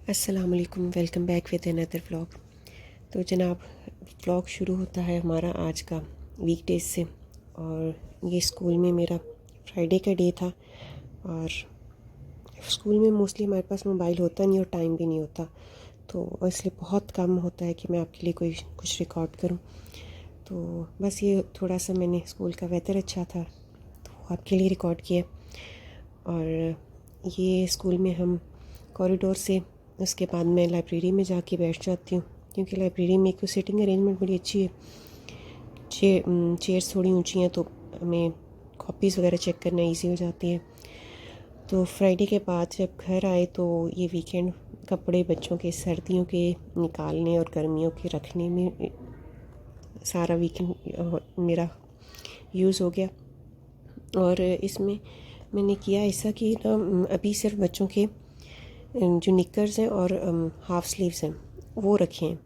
अस्सलाम वालेकुम, welcome back with another vlog. तो जनाब, व्लॉग शुरू होता है हमारा आज का वीकडेज से। और ये स्कूल में मेरा फ्राइडे का डे था। और स्कूल में मोस्टली हमारे पास मोबाइल होता नहीं और टाइम भी नहीं होता, तो इसलिए बहुत कम होता है कि मैं आपके लिए कोई कुछ रिकॉर्ड करूं। तो बस ये थोड़ा सा मैंने स्कूल का वेदर अच्छा था तो आपके लिए रिकॉर्ड किया। और ये स्कूल में हम कॉरिडोर से उसके बाद मैं लाइब्रेरी में जाके बैठ जाती हूँ, क्योंकि लाइब्रेरी में एक सिटिंग अरेंजमेंट बड़ी अच्छी है। चेयर्स थोड़ी ऊंची हैं तो हमें कॉपीज़ वगैरह चेक करना इजी हो जाती है। तो फ्राइडे के बाद जब घर आए तो ये वीकेंड कपड़े बच्चों के सर्दियों के निकालने और गर्मियों के रखने में सारा वीकेंड मेरा यूज़ हो गया। और इसमें मैंने किया ऐसा कि ना, अभी सिर्फ बच्चों के जो निकर्स हैं और हाफ़ स्लीव्स हैं वो रखे हैं,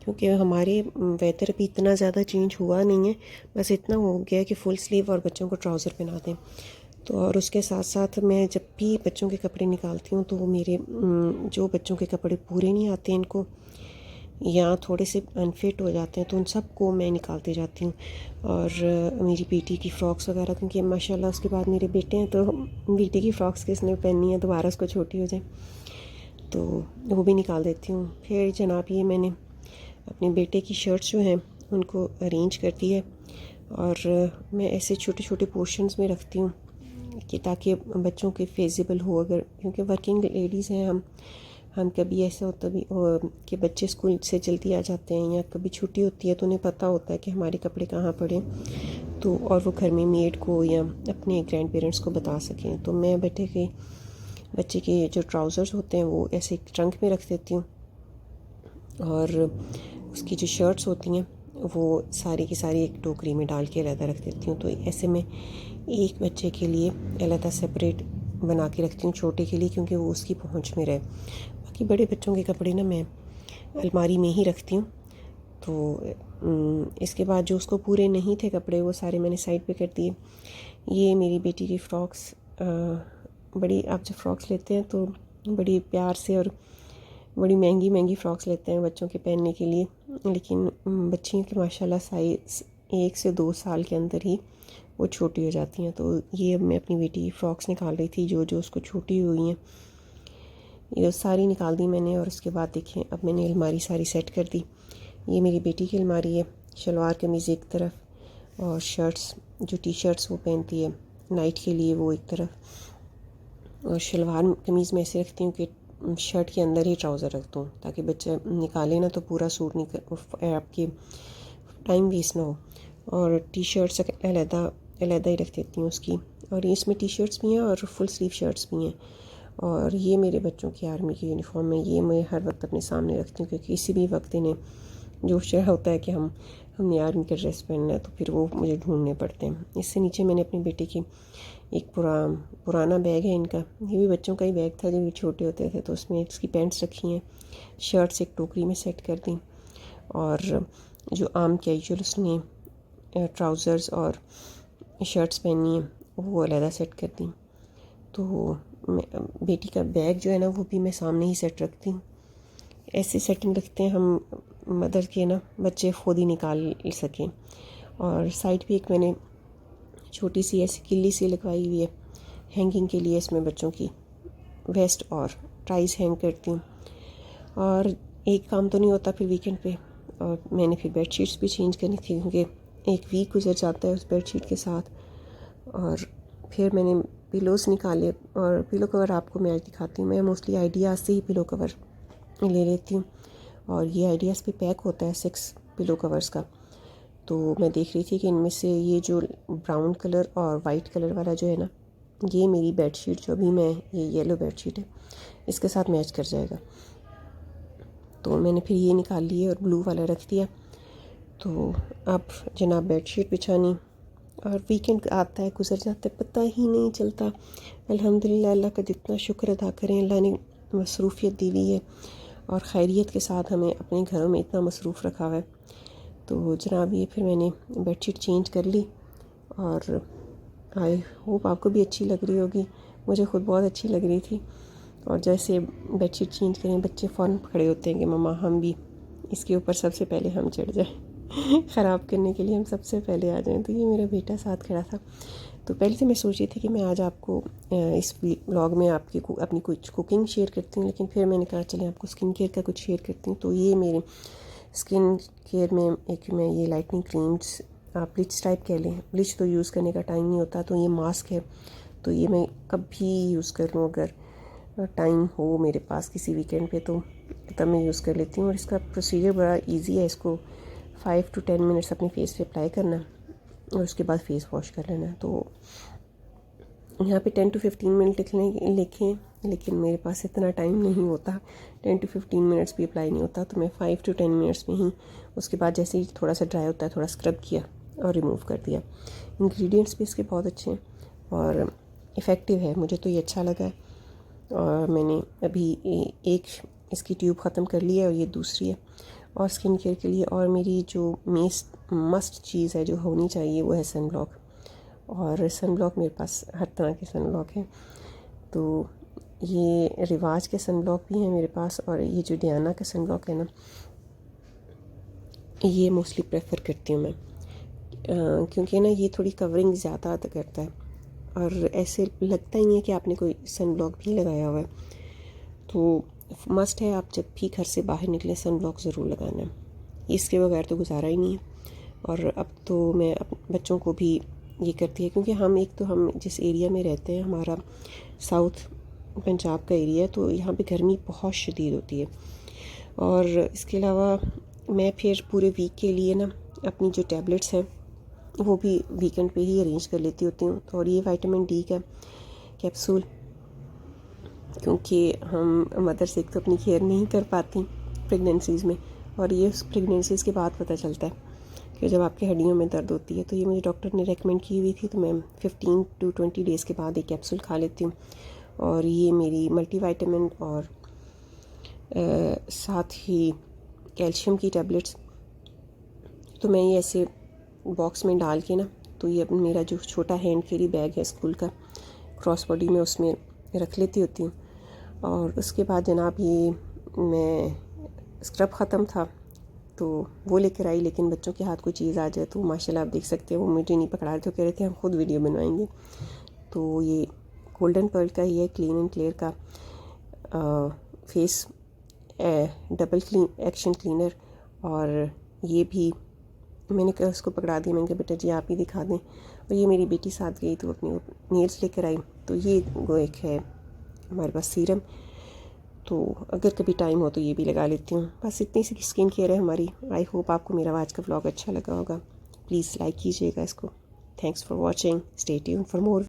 क्योंकि हमारे वेदर भी इतना ज़्यादा चेंज हुआ नहीं है। बस इतना हो गया कि फुल स्लीव और बच्चों को ट्राउज़र पहना दें। तो और उसके साथ साथ मैं जब भी बच्चों के कपड़े निकालती हूँ तो वो मेरे जो बच्चों के कपड़े पूरे नहीं आते इनको या थोड़े से अनफिट हो जाते हैं तो उन सब को मैं निकालती जाती हूँ। और मेरी बेटी की फ़्रॉक्स वगैरह, क्योंकि माशाल्लाह उसके बाद मेरे बेटे हैं, तो बेटी की फ़्रॉक्स किसने पहननी है दोबारा उसको छोटी हो जाए, तो वो भी निकाल देती हूँ। फिर जनाब ये मैंने अपने बेटे की शर्ट्स जो हैं उनको अरेंज कर दी है और मैं ऐसे छोटे छोटे पोर्शंस में रखती हूँ कि ताकि बच्चों के फेजिबल हो। अगर क्योंकि वर्किंग लेडीज़ हैं हम कभी ऐसा होता भी कि बच्चे स्कूल से जल्दी आ जाते हैं या कभी छुट्टी होती है तो उन्हें पता होता है कि हमारे कपड़े कहाँ पड़े, तो और वो घर में मेड को या अपने ग्रैंड पेरेंट्स को बता सकें। तो मैं बच्चे के जो ट्राउज़र्स होते हैं वो ऐसे एक ट्रंक में रख देती हूँ और उसकी जो शर्ट्स होती हैं वो सारी की सारी एक टोकरी में डाल के अलग रख देती हूँ। तो ऐसे में एक बच्चे के लिए अलग सेपरेट बना के रखती हूँ, छोटे के लिए, क्योंकि वो उसकी पहुँच में रहे। बाकी बड़े बच्चों के कपड़े ना मैं अलमारी में ही रखती हूँ। तो इसके बाद जो उसको पूरे नहीं थे कपड़े वो सारे मैंने साइड पे कर दिए। ये मेरी बेटी की फ़्रॉक्स, बड़ी आप जब फ़्रॉक्स लेते हैं तो बड़ी प्यार से और बड़ी महंगी महंगी फ़्रॉक्स लेते हैं बच्चों के पहनने के लिए, लेकिन बच्चियों के माशाल्लाह साइज़ 1 से 2 साल के अंदर ही वो छोटी हो जाती हैं। तो ये अब मैं अपनी बेटी की फ़्रॉक्स निकाल रही थी जो जो उसको छोटी हुई हैं, ये सारी निकाल दी मैंने। और उसके बाद देखें अब मैंने अलमारी सारी सेट कर दी। ये मेरी बेटी की अलमारी है, शलवार कमीज़ एक तरफ और शर्ट्स जो टी शर्ट्स वो पहनती है नाइट के लिए वो एक तरफ। और शलवार कमीज़ मैं ऐसे रखती हूँ कि शर्ट के अंदर ही ट्राउज़र रख दूँ ताकि बच्चे निकाले ना तो पूरा सूट निकल आपके टाइम वेस्ट ना हो। और टी शर्ट्स अलहदा अलहदा ही रख देती हूँ उसकी। और इसमें टी शर्ट्स भी हैं और फुल स्लीव शर्ट्स भी हैं। और ये मेरे बच्चों की आर्मी की यूनिफॉर्म है, ये मैं हर वक्त अपने सामने रखती हूँ क्योंकि किसी भी वक्त इन्हें जोश चढ़ा होता है कि हमने आर्मी का ड्रेस पहनना है तो फिर वो मुझे ढूंढने पड़ते हैं। इससे नीचे मैंने अपने बेटे की एक पुराना बैग है इनका, ये भी बच्चों का ही बैग था जब ये छोटे होते थे, तो उसमें इसकी पैंट्स रखी हैं, शर्ट्स एक टोकरी में सेट कर दी और जो आम कैजुअल उसने ट्राउज़र्स और शर्ट्स पहनी हैं वो अलहदा सेट कर दी। तो बेटी का बैग जो है ना वो भी मैं सामने ही सेट रखती हूँ। ऐसे सेटिंग रखते हैं हम मदर के ना बच्चे खुद ही निकाल सकें। और साइड पे एक मैंने छोटी सी ऐसी किल्ली सी लगवाई हुई है हैंगिंग के लिए, इसमें बच्चों की वेस्ट और टाइज हैंग करती हूँ। और एक काम तो नहीं होता फिर वीकेंड पे, और मैंने फिर बेडशीट्स भी चेंज करनी थी क्योंकि एक वीक गुजर जाता है उस बेडशीट के साथ। और फिर मैंने पिलोज़ निकाले और पिलो कवर आपको मैं आज दिखाती हूँ। मैं मोस्टली आइडियाज़ से ही पिलो कवर ले लेती हूँ और ये आइडियाज़ पे पैक होता है 6 पिलो कवर्स का। तो मैं देख रही थी कि इनमें से ये जो ब्राउन कलर और वाइट कलर वाला जो है ना, ये मेरी बेडशीट जो अभी मैं ये येलो बेडशीट है इसके साथ मैच कर जाएगा। तो मैंने फिर ये निकाल लिए और ब्लू वाला रख दिया। तो अब जनाब बेडशीट बिछानी और वीकेंड आता है गुजर जाता है पता ही नहीं चलता। अल्हम्दुलिल्लाह, अल्लाह का जितना शुक्र अदा करें, अल्लाह ने मसरूफ़ियत दी हुई है और खैरियत के साथ हमें अपने घरों में इतना मसरूफ़ रखा हुआ है। तो जनाब ये फिर मैंने बेडशीट चेंज कर ली और आई होप आपको भी अच्छी लग रही होगी, मुझे ख़ुद बहुत अच्छी लग रही थी। और जैसे बेडशीट चेंज करें बच्चे फ़ौरन खड़े होते हैं कि मम्मा हम भी इसके ऊपर सबसे पहले हम चढ़ जाएं ख़राब करने के लिए हम सबसे पहले आ जाएं। तो ये मेरा बेटा साथ खड़ा था। तो पहले से मैं सोची थी कि मैं आज आपको इस व्लॉग में अपनी कुछ कुकिंग शेयर करती हूँ, लेकिन फिर मैंने कहा चले आपको स्किन केयर का कुछ शेयर करती हूँ। तो ये मेरे स्किन केयर में एक मैं ये लाइटनिंग क्रीम्स, आप ब्लीच टाइप कह लें, ब्लीच तो यूज़ करने का टाइम नहीं होता, तो ये मास्क है। तो ये मैं कभी यूज़ कर लूँ, अगर टाइम हो मेरे पास किसी वीकेंड पे तो तब मैं यूज़ कर लेती हूँ। और इसका प्रोसीजर बड़ा इजी है। इसको 5 to 10 मिनट्स अपने फेस पे अप्लाई करना और उसके बाद फेस वॉश कर लेना। तो यहाँ पे 10 to 15 मिनट लिखें, लेकिन मेरे पास इतना टाइम नहीं होता, 10 to 15 मिनट्स भी अप्लाई नहीं होता। तो मैं 5 to 10 मिनट्स में ही, उसके बाद जैसे ही थोड़ा सा ड्राई होता है थोड़ा स्क्रब किया और रिमूव कर दिया। इंग्रेडिएंट्स भी इसके बहुत अच्छे हैं और इफ़ेक्टिव है, मुझे तो ये अच्छा लगा है। और मैंने अभी एक इसकी ट्यूब ख़त्म कर ली है और ये दूसरी है। और स्किन केयर के लिए और मेरी जो मस्ट चीज़ है जो होनी चाहिए वो है सन ब्लॉक। और सन ब्लॉक मेरे पास हर तरह के सन ब्लॉक हैं। तो ये रिवाज के सन ब्लॉक भी हैं मेरे पास, और ये जो डियाना का सन ब्लॉक है ना, ये मोस्टली प्रेफर करती हूँ मैं, क्योंकि ना ये थोड़ी कवरिंग ज़्यादा करता है और ऐसे लगता ही नहीं है कि आपने कोई सन ब्लॉक भी लगाया हुआ है। तो मस्ट है, आप जब भी घर से बाहर निकले सन ब्लॉक ज़रूर लगाना है, इसके बगैर तो गुजारा ही नहीं है। और अब तो मैं बच्चों को भी ये करती है, क्योंकि हम जिस एरिया में रहते हैं हमारा साउथ पंजाब का एरिया है, तो यहाँ पे गर्मी बहुत शदीद होती है। और इसके अलावा मैं फिर पूरे वीक के लिए ना अपनी जो टैबलेट्स हैं वो भी वीकेंड पे ही अरेंज कर लेती होती हूँ। और ये विटामिन डी का कैप्सूल, क्योंकि हम मदर्स एक तो अपनी केयर नहीं कर पाती प्रेगनेंसीज़ में, और ये प्रेगनेंसीज़ के बाद पता चलता है कि जब आपकी हड्डियों में दर्द होती है। तो ये मुझे डॉक्टर ने रेकमेंड की हुई थी, तो मैं 15 to 20 डेज़ के बाद एक कैप्सूल खा लेती हूँ। और ये मेरी मल्टीविटामिन और साथ ही कैल्शियम की टैबलेट्स, तो मैं ये ऐसे बॉक्स में डाल के ना, तो ये मेरा जो छोटा हैंड कैरी बैग है स्कूल का क्रॉस बॉडी में, उसमें रख लेती होती हूँ। और उसके बाद जनाब ये मैं स्क्रब ख़त्म था तो वो लेकर आई, लेकिन बच्चों के हाथ कोई चीज़ आ जाए तो माशाल्लाह आप देख सकते हैं वो मुझे नहीं पकड़ा रहे थे, कह रहे थे हम खुद वीडियो बनवाएंगे। तो ये गोल्डन पर्ल का ही है, क्लीन एंड क्लियर का face double clean action cleaner. और ये भी मैंने कहा उसको पकड़ा दिया, मैंने कहा बेटा जी आप ही दिखा दें। और ये मेरी बेटी साथ गई तो अपनी नेल्स लेकर आई, तो ये वो एक है हमारे पास सीरम, तो अगर कभी टाइम हो तो ये भी लगा लेती हूँ। बस इतनी सी स्किन केयर है हमारी। आई होप आपको मेरा आज का व्लॉग अच्छा लगा होगा। प्लीज़ लाइक कीजिएगा इसको। Thanks for watching, stay tuned for more.